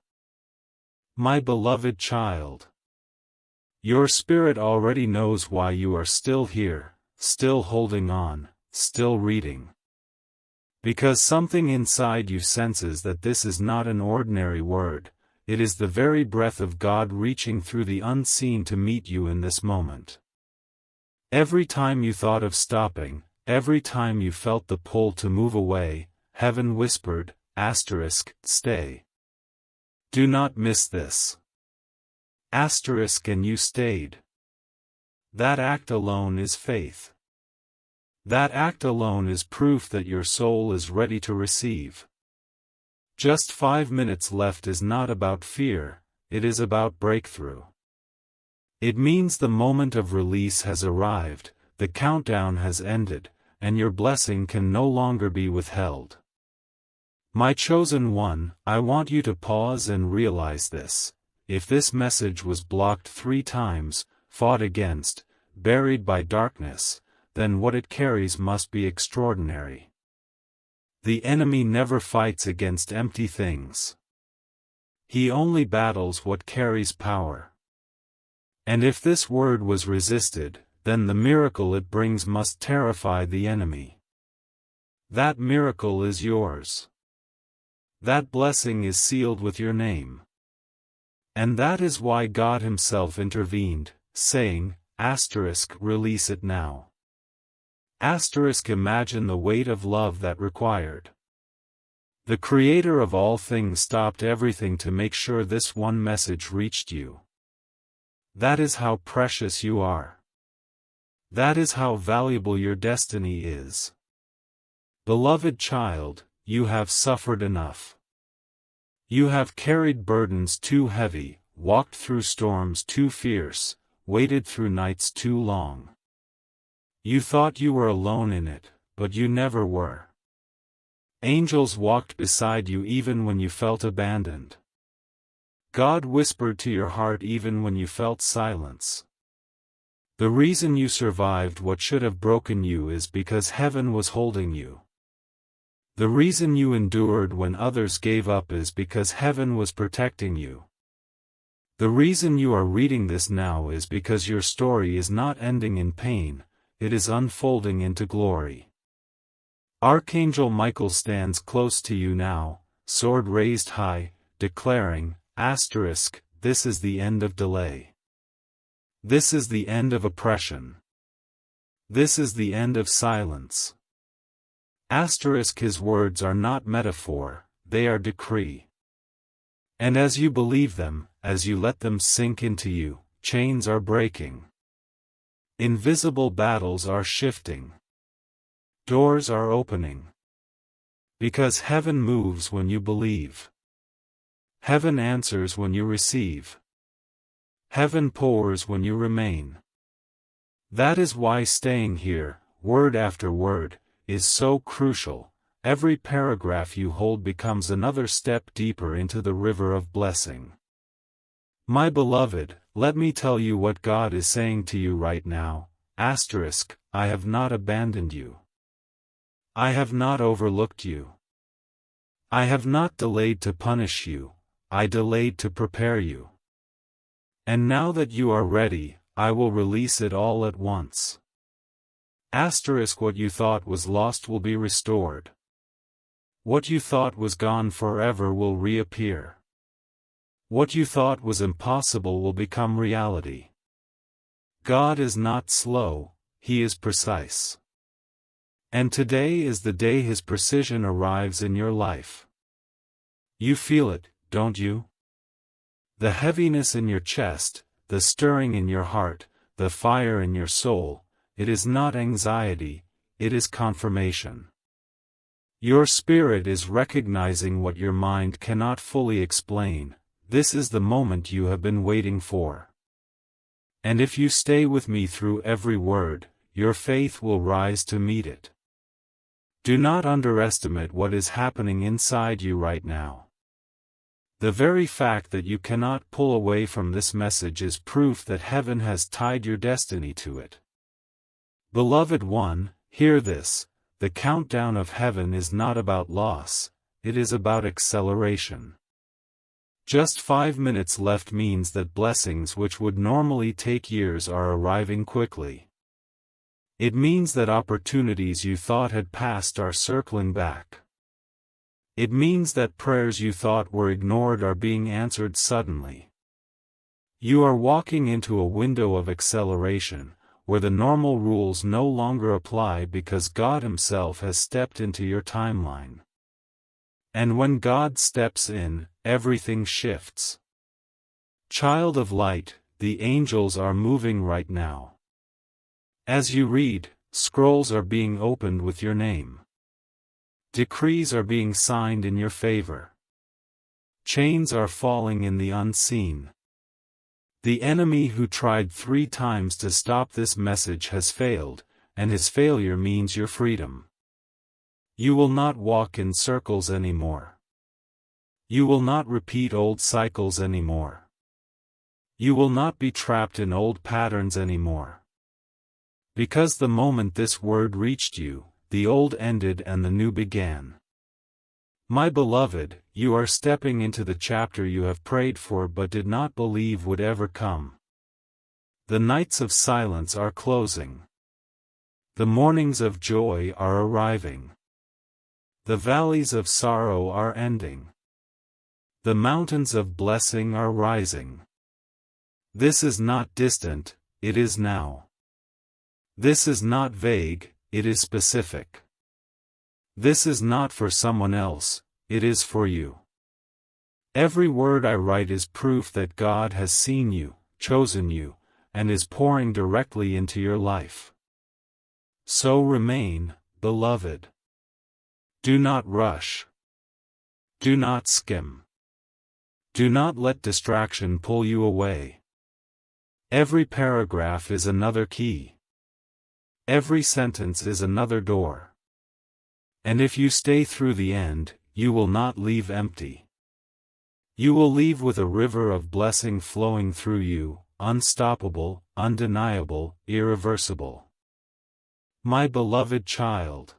My beloved child. Your spirit already knows why you are still here, still holding on, still reading. Because something inside you senses that this is not an ordinary word, it is the very breath of God reaching through the unseen to meet you in this moment. Every time you thought of stopping, every time you felt the pull to move away, heaven whispered, stay. Do not miss this. And you stayed. That act alone is faith. That act alone is proof that your soul is ready to receive. Just 5 minutes left is not about fear, it is about breakthrough. It means the moment of release has arrived, the countdown has ended, and your blessing can no longer be withheld. My chosen one, I want you to pause and realize this. If this message was blocked 3 times, fought against, buried by darkness, then what it carries must be extraordinary. The enemy never fights against empty things. He only battles what carries power. And if this word was resisted, then the miracle it brings must terrify the enemy. That miracle is yours. That blessing is sealed with your name. And that is why God Himself intervened, saying, release it now. Imagine the weight of love that required. The Creator of all things stopped everything to make sure this one message reached you. That is how precious you are. That is how valuable your destiny is. Beloved child, you have suffered enough. You have carried burdens too heavy, walked through storms too fierce, waited through nights too long. You thought you were alone in it, but you never were. Angels walked beside you even when you felt abandoned. God whispered to your heart even when you felt silence. The reason you survived what should have broken you is because heaven was holding you. The reason you endured when others gave up is because heaven was protecting you. The reason you are reading this now is because your story is not ending in pain, it is unfolding into glory. Archangel Michael stands close to you now, sword raised high, declaring, this is the end of delay. This is the end of oppression. This is the end of silence. His words are not metaphor, they are decree. And as you believe them, as you let them sink into you, chains are breaking. Invisible battles are shifting. Doors are opening. Because heaven moves when you believe. Heaven answers when you receive. Heaven pours when you remain. That is why staying here, word after word, is so crucial. Every paragraph you hold becomes another step deeper into the river of blessing. My beloved, let me tell you what God is saying to you right now. I have not abandoned you. I have not overlooked you. I have not delayed to punish you, I delayed to prepare you. And now that you are ready, I will release it all at once. What you thought was lost will be restored. What you thought was gone forever will reappear. What you thought was impossible will become reality. God is not slow, He is precise. And today is the day His precision arrives in your life. You feel it, don't you? The heaviness in your chest, the stirring in your heart, the fire in your soul, it is not anxiety, it is confirmation. Your spirit is recognizing what your mind cannot fully explain. This is the moment you have been waiting for. And if you stay with me through every word, your faith will rise to meet it. Do not underestimate what is happening inside you right now. The very fact that you cannot pull away from this message is proof that heaven has tied your destiny to it. Beloved one, hear this, the countdown of heaven is not about loss, it is about acceleration. Just 5 minutes left means that blessings which would normally take years are arriving quickly. It means that opportunities you thought had passed are circling back. It means that prayers you thought were ignored are being answered suddenly. You are walking into a window of acceleration, where the normal rules no longer apply because God Himself has stepped into your timeline. And when God steps in, everything shifts. Child of light, the angels are moving right now. As you read, scrolls are being opened with your name. Decrees are being signed in your favor. Chains are falling in the unseen. The enemy who tried 3 times to stop this message has failed, and his failure means your freedom. You will not walk in circles anymore. You will not repeat old cycles anymore. You will not be trapped in old patterns anymore. Because the moment this word reached you, the old ended and the new began. My beloved, you are stepping into the chapter you have prayed for but did not believe would ever come. The nights of silence are closing. The mornings of joy are arriving. The valleys of sorrow are ending. The mountains of blessing are rising. This is not distant, it is now. This is not vague, it is specific. This is not for someone else, it is for you. Every word I write is proof that God has seen you, chosen you, and is pouring directly into your life. So remain, beloved. Do not rush. Do not skim. Do not let distraction pull you away. Every paragraph is another key. Every sentence is another door. And if you stay through the end, you will not leave empty. You will leave with a river of blessing flowing through you, unstoppable, undeniable, irreversible. My beloved child,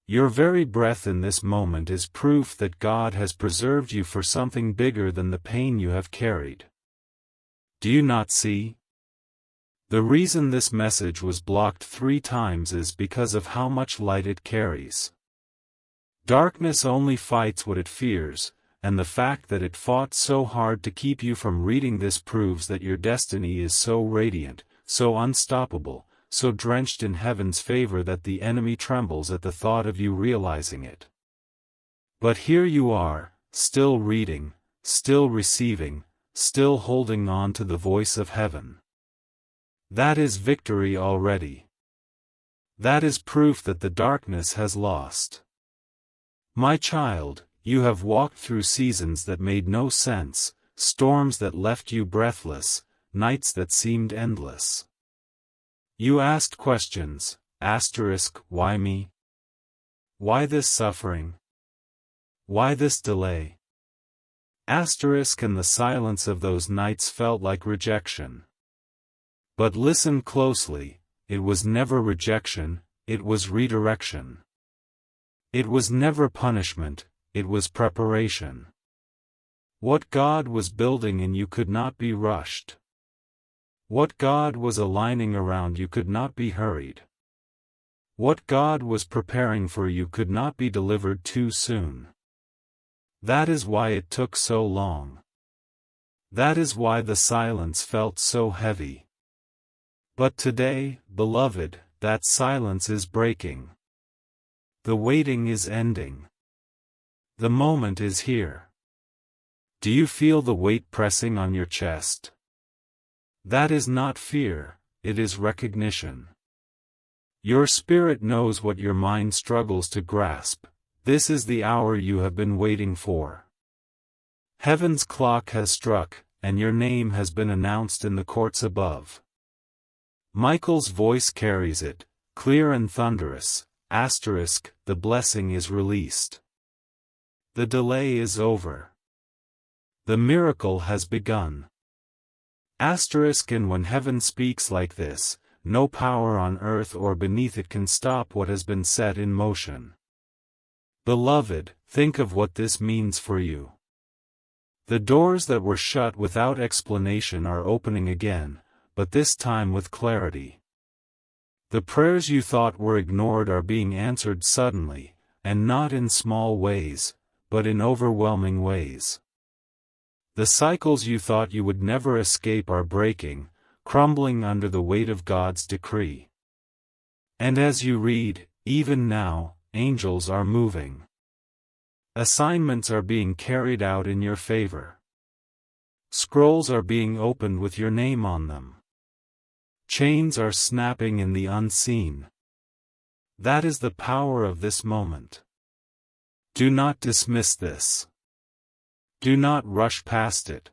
your very breath in this moment is proof that God has preserved you for something bigger than the pain you have carried. Do you not see? The reason this message was blocked 3 times is because of how much light it carries. Darkness only fights what it fears, and the fact that it fought so hard to keep you from reading this proves that your destiny is so radiant, so unstoppable, so drenched in heaven's favor that the enemy trembles at the thought of you realizing it. But here you are, still reading, still receiving, still holding on to the voice of heaven. That is victory already. That is proof that the darkness has lost. My child, you have walked through seasons that made no sense, storms that left you breathless, nights that seemed endless. You asked questions, why me? Why this suffering? Why this delay? And the silence of those nights felt like rejection. But listen closely, it was never rejection, it was redirection. It was never punishment, it was preparation. What God was building in you could not be rushed. What God was aligning around you could not be hurried. What God was preparing for you could not be delivered too soon. That is why it took so long. That is why the silence felt so heavy. But today, beloved, that silence is breaking. The waiting is ending. The moment is here. Do you feel the weight pressing on your chest? That is not fear, it is recognition. Your spirit knows what your mind struggles to grasp. This is the hour you have been waiting for. Heaven's clock has struck, and your name has been announced in the courts above. Michael's voice carries it, clear and thunderous, the blessing is released. The delay is over. The miracle has begun. And when heaven speaks like this, no power on earth or beneath it can stop what has been set in motion. Beloved, think of what this means for you. The doors that were shut without explanation are opening again, but this time with clarity. The prayers you thought were ignored are being answered suddenly, and not in small ways, but in overwhelming ways. The cycles you thought you would never escape are breaking, crumbling under the weight of God's decree. And as you read, even now, angels are moving. Assignments are being carried out in your favor. Scrolls are being opened with your name on them. Chains are snapping in the unseen. That is the power of this moment. Do not dismiss this. Do not rush past it.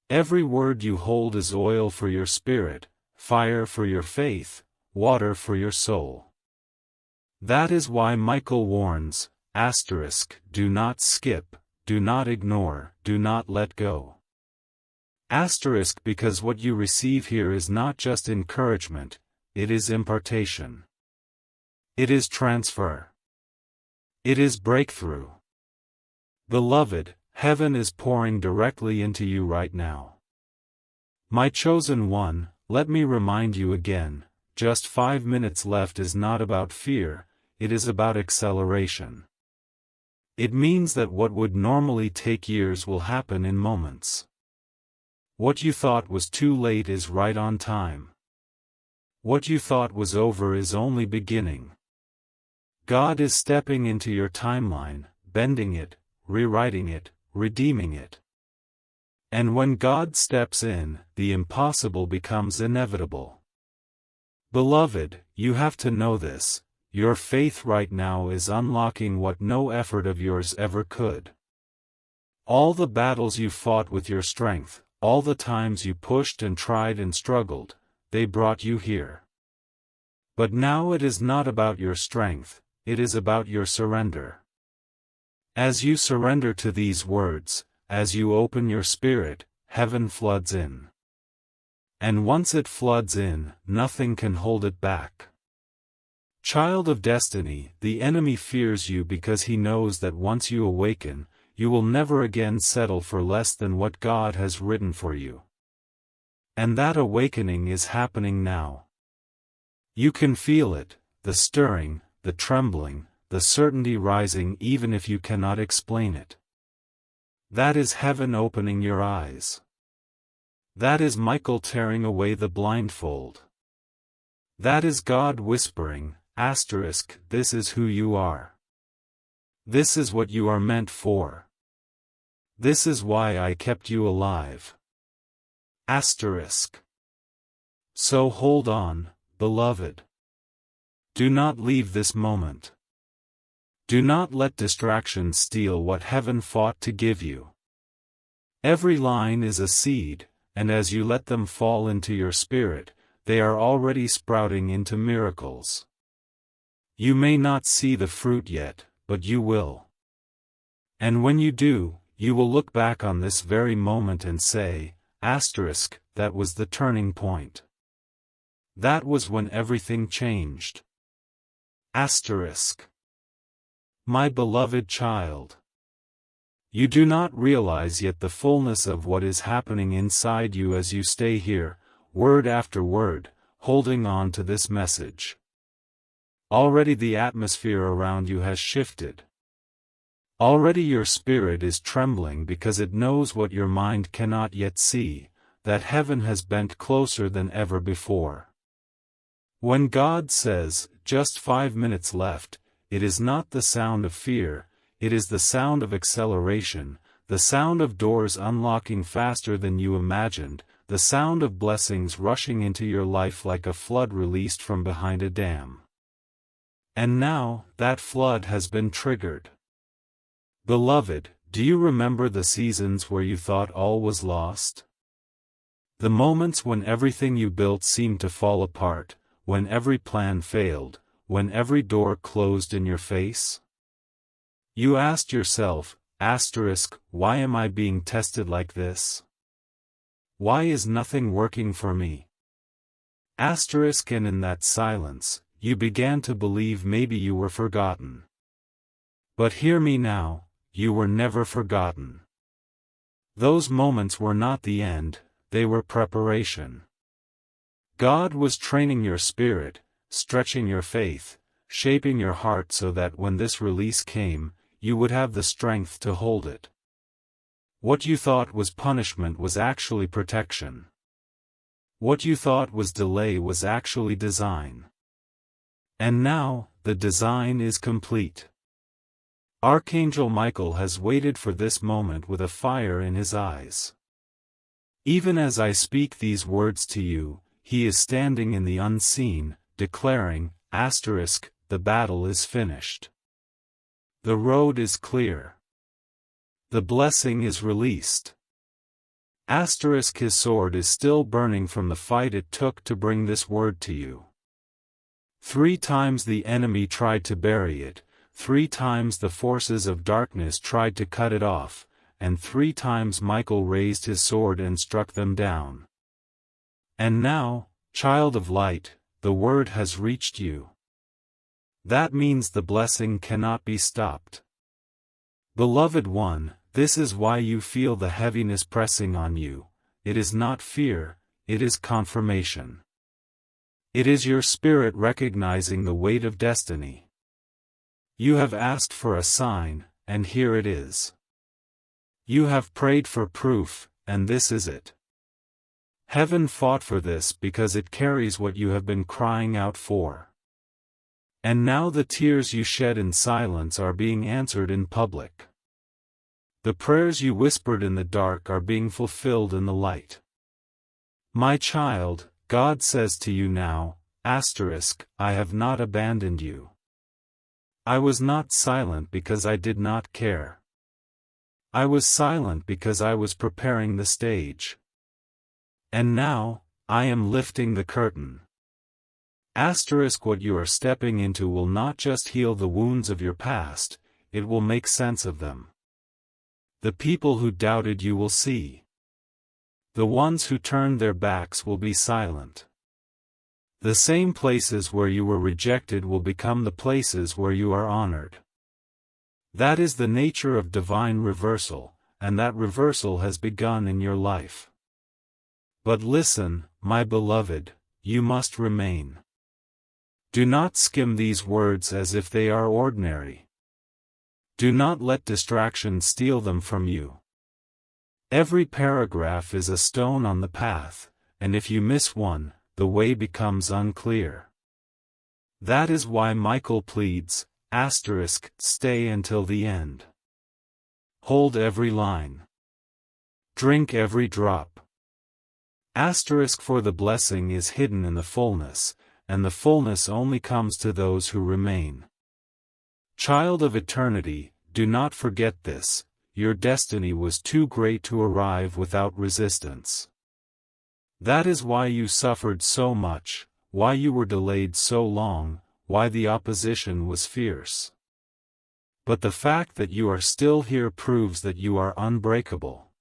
Every word you hold is oil for your spirit, fire for your faith, water for your soul. That is why Michael warns, do not skip, do not ignore, do not let go. Because what you receive here is not just encouragement, it is impartation. It is transfer. It is breakthrough. Beloved, heaven is pouring directly into you right now. My chosen one, let me remind you again, just 5 minutes left is not about fear, it is about acceleration. It means that what would normally take years will happen in moments. What you thought was too late is right on time. What you thought was over is only beginning. God is stepping into your timeline, bending it, rewriting it, redeeming it. And when God steps in, the impossible becomes inevitable. Beloved, you have to know this, your faith right now is unlocking what no effort of yours ever could. All the battles you fought with your strength, all the times you pushed and tried and struggled, they brought you here. But now it is not about your strength, it is about your surrender. As you surrender to these words, as you open your spirit, heaven floods in. And once it floods in, nothing can hold it back. Child of destiny, the enemy fears you because he knows that once you awaken, you will never again settle for less than what God has written for you. And that awakening is happening now. You can feel it, the stirring, the trembling, the certainty rising even if you cannot explain it. That is heaven opening your eyes. That is Michael tearing away the blindfold. That is God whispering, this is who you are. This is what you are meant for. This is why I kept you alive. So hold on, beloved. Do not leave this moment. Do not let distractions steal what heaven fought to give you. Every line is a seed, and as you let them fall into your spirit, they are already sprouting into miracles. You may not see the fruit yet, but you will. And when you do, you will look back on this very moment and say, that was the turning point. That was when everything changed. My beloved child. You do not realize yet the fullness of what is happening inside you as you stay here, word after word, holding on to this message. Already the atmosphere around you has shifted. Already your spirit is trembling because it knows what your mind cannot yet see, that heaven has bent closer than ever before. When God says, just 5 minutes left, it is not the sound of fear, it is the sound of acceleration, the sound of doors unlocking faster than you imagined, the sound of blessings rushing into your life like a flood released from behind a dam. And now, that flood has been triggered. Beloved, do you remember the seasons where you thought all was lost? The moments when everything you built seemed to fall apart, when every plan failed, when every door closed in your face? You asked yourself, why am I being tested like this? Why is nothing working for me? And in that silence, you began to believe maybe you were forgotten. But hear me now, you were never forgotten. Those moments were not the end, they were preparation. God was training your spirit, stretching your faith, shaping your heart so that when this release came, you would have the strength to hold it. What you thought was punishment was actually protection. What you thought was delay was actually design. And now, the design is complete. Archangel Michael has waited for this moment with a fire in his eyes. Even as I speak these words to you, he is standing in the unseen, declaring, the battle is finished. The road is clear. The blessing is released. His sword is still burning from the fight it took to bring this word to you. 3 times the enemy tried to bury it, 3 times the forces of darkness tried to cut it off, and 3 times Michael raised his sword and struck them down. And now, child of light, the word has reached you. That means the blessing cannot be stopped. Beloved one, this is why you feel the heaviness pressing on you. It is not fear, it is confirmation. It is your spirit recognizing the weight of destiny. You have asked for a sign, and here it is. You have prayed for proof, and this is it. Heaven fought for this because it carries what you have been crying out for. And now the tears you shed in silence are being answered in public. The prayers you whispered in the dark are being fulfilled in the light. My child, God says to you now, I have not abandoned you. I was not silent because I did not care. I was silent because I was preparing the stage. And now, I am lifting the curtain. What you are stepping into will not just heal the wounds of your past, it will make sense of them. The people who doubted you will see. The ones who turned their backs will be silent. The same places where you were rejected will become the places where you are honored. That is the nature of divine reversal, and that reversal has begun in your life. But listen, my beloved, you must remain. Do not skim these words as if they are ordinary. Do not let distraction steal them from you. Every paragraph is a stone on the path, and if you miss one, the way becomes unclear. That is why Michael pleads, stay until the end. Hold every line. Drink every drop. For the blessing is hidden in the fullness, and the fullness only comes to those who remain. Child of eternity, do not forget this, your destiny was too great to arrive without resistance. That is why you suffered so much, why you were delayed so long, why the opposition was fierce. But the fact that you are still here proves that you are unbreakable.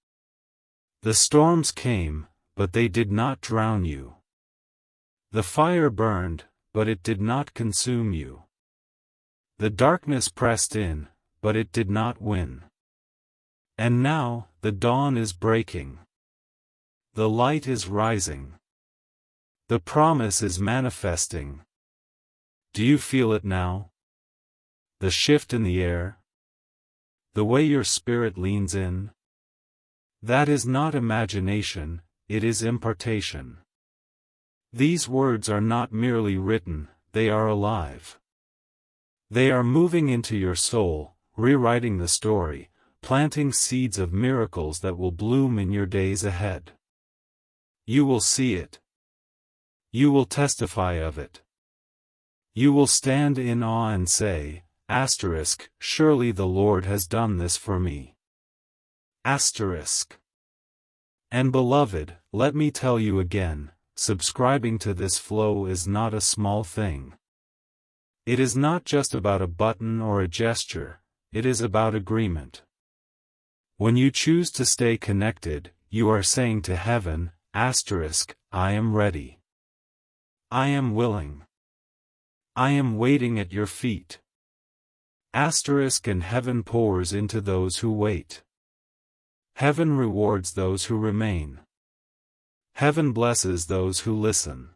The storms came, but they did not drown you. The fire burned, but it did not consume you. The darkness pressed in, but it did not win. And now, the dawn is breaking. The light is rising. The promise is manifesting. Do you feel it now? The shift in the air? The way your spirit leans in? That is not imagination, it is impartation. These words are not merely written, they are alive. They are moving into your soul, rewriting the story, planting seeds of miracles that will bloom in your days ahead. You will see it. You will testify of it. You will stand in awe and say, surely the Lord has done this for me. And beloved, let me tell you again, subscribing to this flow is not a small thing. It is not just about a button or a gesture, it is about agreement. When you choose to stay connected, you are saying to heaven, I am ready. I am willing. I am waiting at your feet. And heaven pours into those who wait. Heaven rewards those who remain. Heaven blesses those who listen.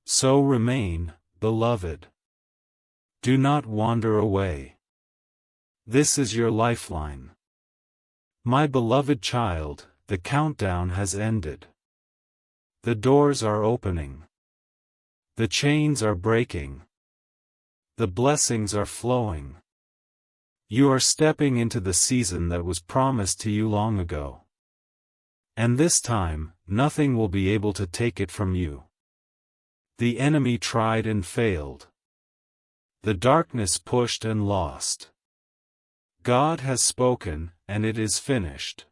So remain, beloved. Do not wander away. This is your lifeline. My beloved child, the countdown has ended. The doors are opening. The chains are breaking. The blessings are flowing. You are stepping into the season that was promised to you long ago. And this time, nothing will be able to take it from you. The enemy tried and failed. The darkness pushed and lost. God has spoken, and it is finished.